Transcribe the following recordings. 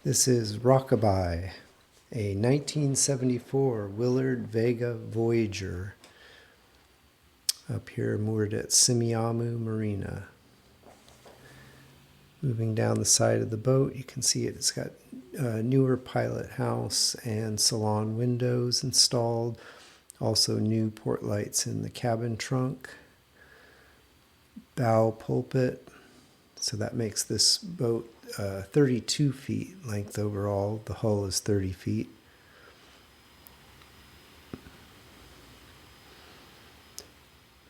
This is Rockabye, a 1974 Willard Vega Voyager, up here moored at Simiamu Marina. Moving down the side of the boat, you can see it's got newer pilot house and salon windows installed. Also new port lights in the cabin trunk. Bow pulpit. So that makes this boat 32 feet length overall. The hull is 30 feet.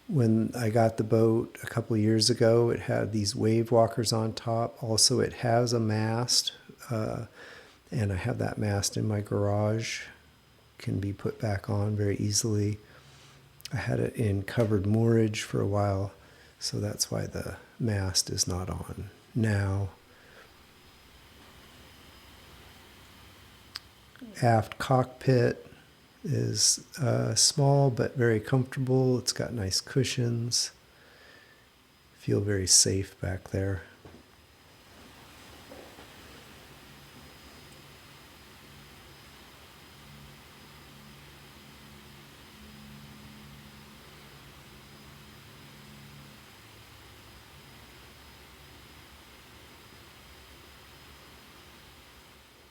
When I got the boat a couple of years ago, it had these wave walkers on top. Also, it has a mast, and I have that mast in my garage. Can be put back on very easily. I had it in covered moorage for a while, so that's why the mast is not on now. Aft cockpit is small but very comfortable. It's got nice cushions. Feel very safe back there.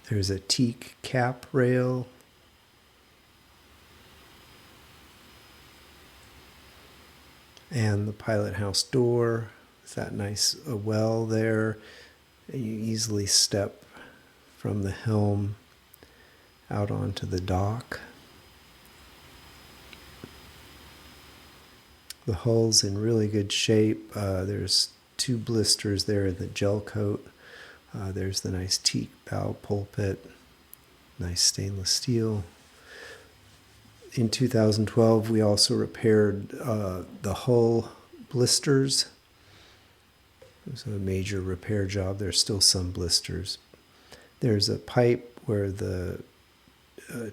There's a teak cap rail. And the pilot house door with that nice well there. You easily step from the helm out onto the dock. The hull's in really good shape. There's 2 blisters there in the gel coat. There's the nice teak bow pulpit, nice stainless steel. In 2012, we also repaired the hull blisters. It was a major repair job. There's still some blisters. There's a pipe where the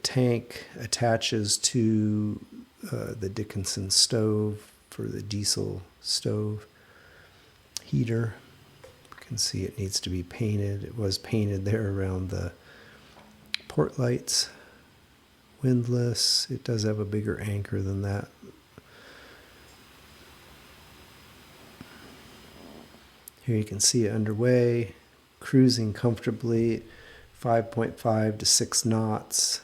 tank attaches to the Dickinson stove for the diesel stove heater. You can see it needs to be painted. It was painted there around the port lights. Windlass. It does have a bigger anchor than that. Here you can see it underway, cruising comfortably, 5.5 to 6 knots.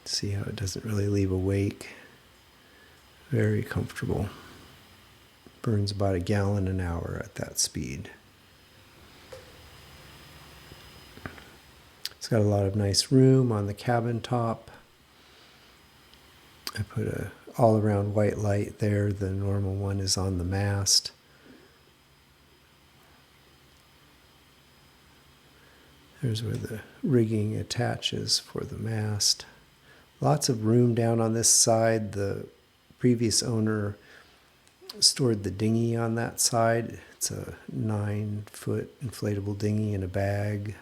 See how it doesn't really leave a wake. Very comfortable. Burns about 1 gallon an hour at that speed. It's got a lot of nice room on the cabin top. I put a all-around white light there. The normal one is on the mast. There's where the rigging attaches for the mast. Lots of room down on this side. The previous owner stored the dinghy on that side. It's a 9-foot inflatable dinghy in a bag.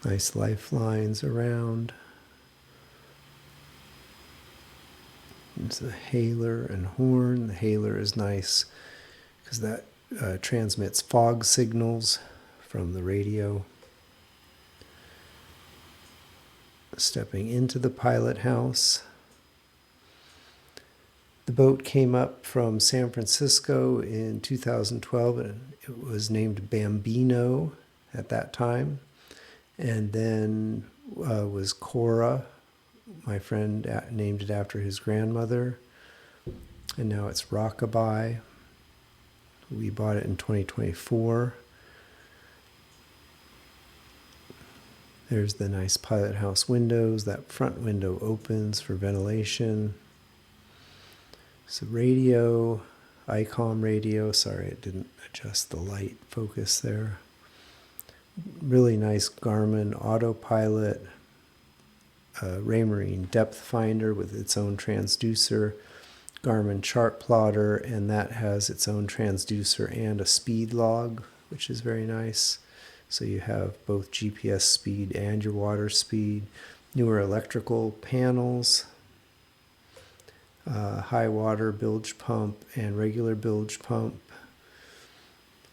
Nice lifelines around. There's a hailer and horn. The hailer is nice because that transmits fog signals from the radio. Stepping into the pilot house. The boat came up from San Francisco in 2012 and it was named Bambino at that time. And then was Cora. My friend named it after his grandmother. And now it's Rockabye. We bought it in 2024. There's the nice pilot house windows. That front window opens for ventilation. So radio, ICOM radio. Sorry, it didn't adjust the light focus there. Really nice Garmin autopilot, Raymarine depth finder with its own transducer, Garmin chart plotter, and that has its own transducer and a speed log, which is very nice. So you have both GPS speed and your water speed. Newer electrical panels, high water bilge pump and regular bilge pump.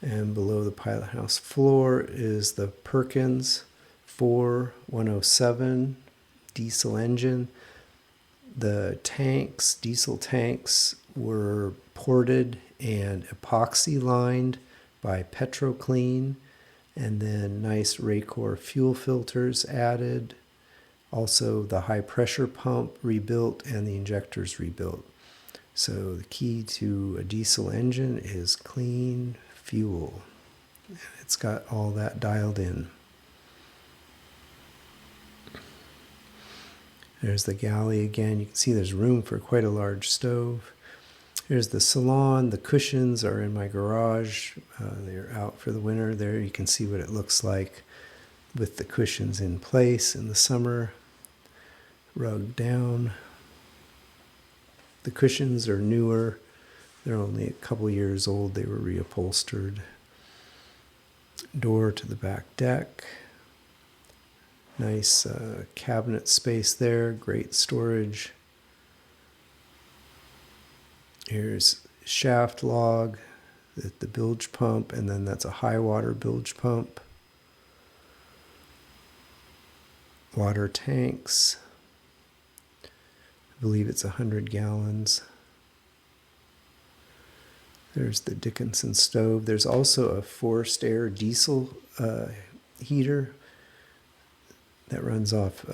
And below the pilot house floor is the Perkins 4107 diesel engine. The tanks, diesel tanks, were ported and epoxy lined by Petroclean, and then nice Raycor fuel filters added. Also the high pressure pump rebuilt and the injectors rebuilt. So the key to a diesel engine is clean fuel. It's got all that dialed in. There's the galley again. You can see there's room for quite a large stove. Here's the salon. The cushions are in my garage. They're out for the winter. There you can see what it looks like with the cushions in place in the summer. Rug down. The cushions are newer. They're only a couple years old. They were reupholstered. Door to the back deck. Nice cabinet space there. Great storage. Here's shaft log, the bilge pump, and then that's a high water bilge pump. Water tanks. I believe it's 100 gallons. There's the Dickinson stove. There's also a forced air diesel heater that runs off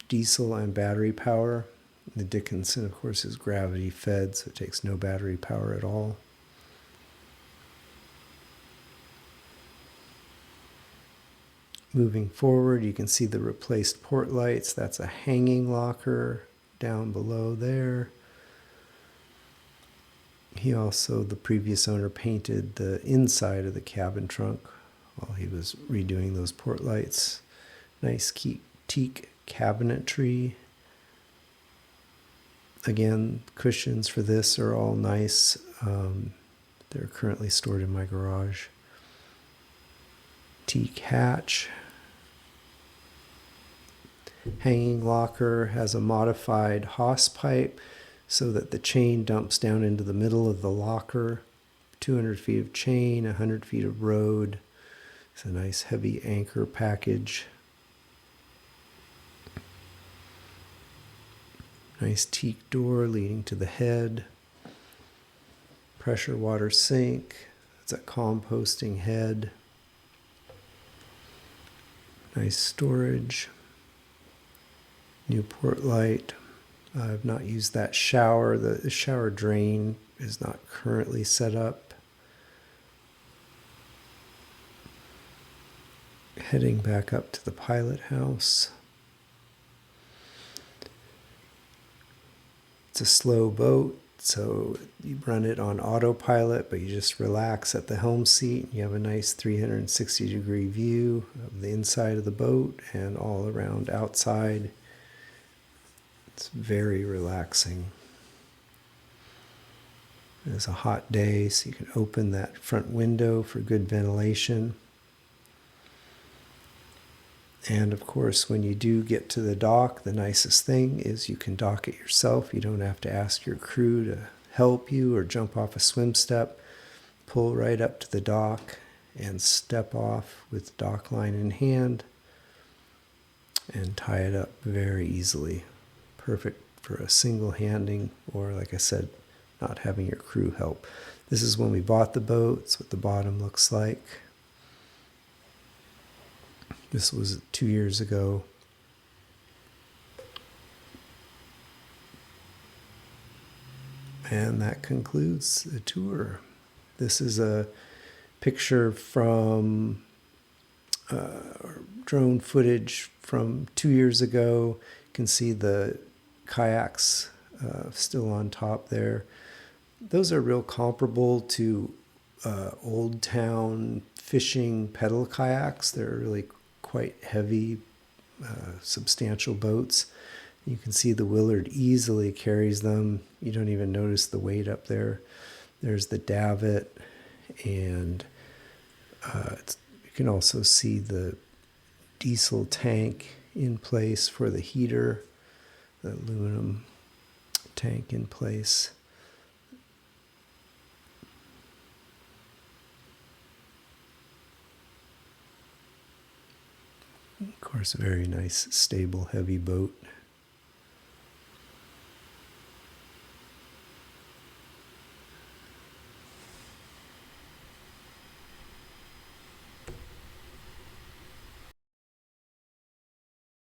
diesel and battery power. The Dickinson, of course, is gravity fed, so it takes no battery power at all. Moving forward, you can see the replaced port lights. That's a hanging locker down below there. He also, the previous owner, painted the inside of the cabin trunk while he was redoing those port lights. Nice teak cabinetry. Again, cushions for this are all nice. They're currently stored in my garage. Teak hatch. Hanging locker has a modified hose pipe so that the chain dumps down into the middle of the locker. 200 feet of chain, 100 feet of road. It's a nice heavy anchor package. Nice teak door leading to the head. Pressure water sink. It's a composting head. Nice storage. New port light. I've not used that shower. The shower drain is not currently set up. Heading back up to the pilot house. It's a slow boat, so you run it on autopilot, but you just relax at the helm seat. You have a nice 360-degree view of the inside of the boat and all around outside. It's very relaxing. It's a hot day, so you can open that front window for good ventilation. And of course, when you do get to the dock, the nicest thing is you can dock it yourself. You don't have to ask your crew to help you or jump off a swim step. Pull right up to the dock and step off with dock line in hand and tie it up very easily. Perfect for a single handing or, like I said, not having your crew help. This is when we bought the boat. It's what the bottom looks like. This was 2 years ago. And that concludes the tour. This is a picture from drone footage from 2 years ago. You can see the kayaks still on top there. Those are real comparable to old town fishing pedal kayaks. They're really quite heavy, substantial boats. You can see the Willard easily carries them. You don't even notice the weight up there. There's the davit, and you can also see the diesel tank in place for the heater, the aluminum tank in place. Of course, a very nice, stable, heavy boat.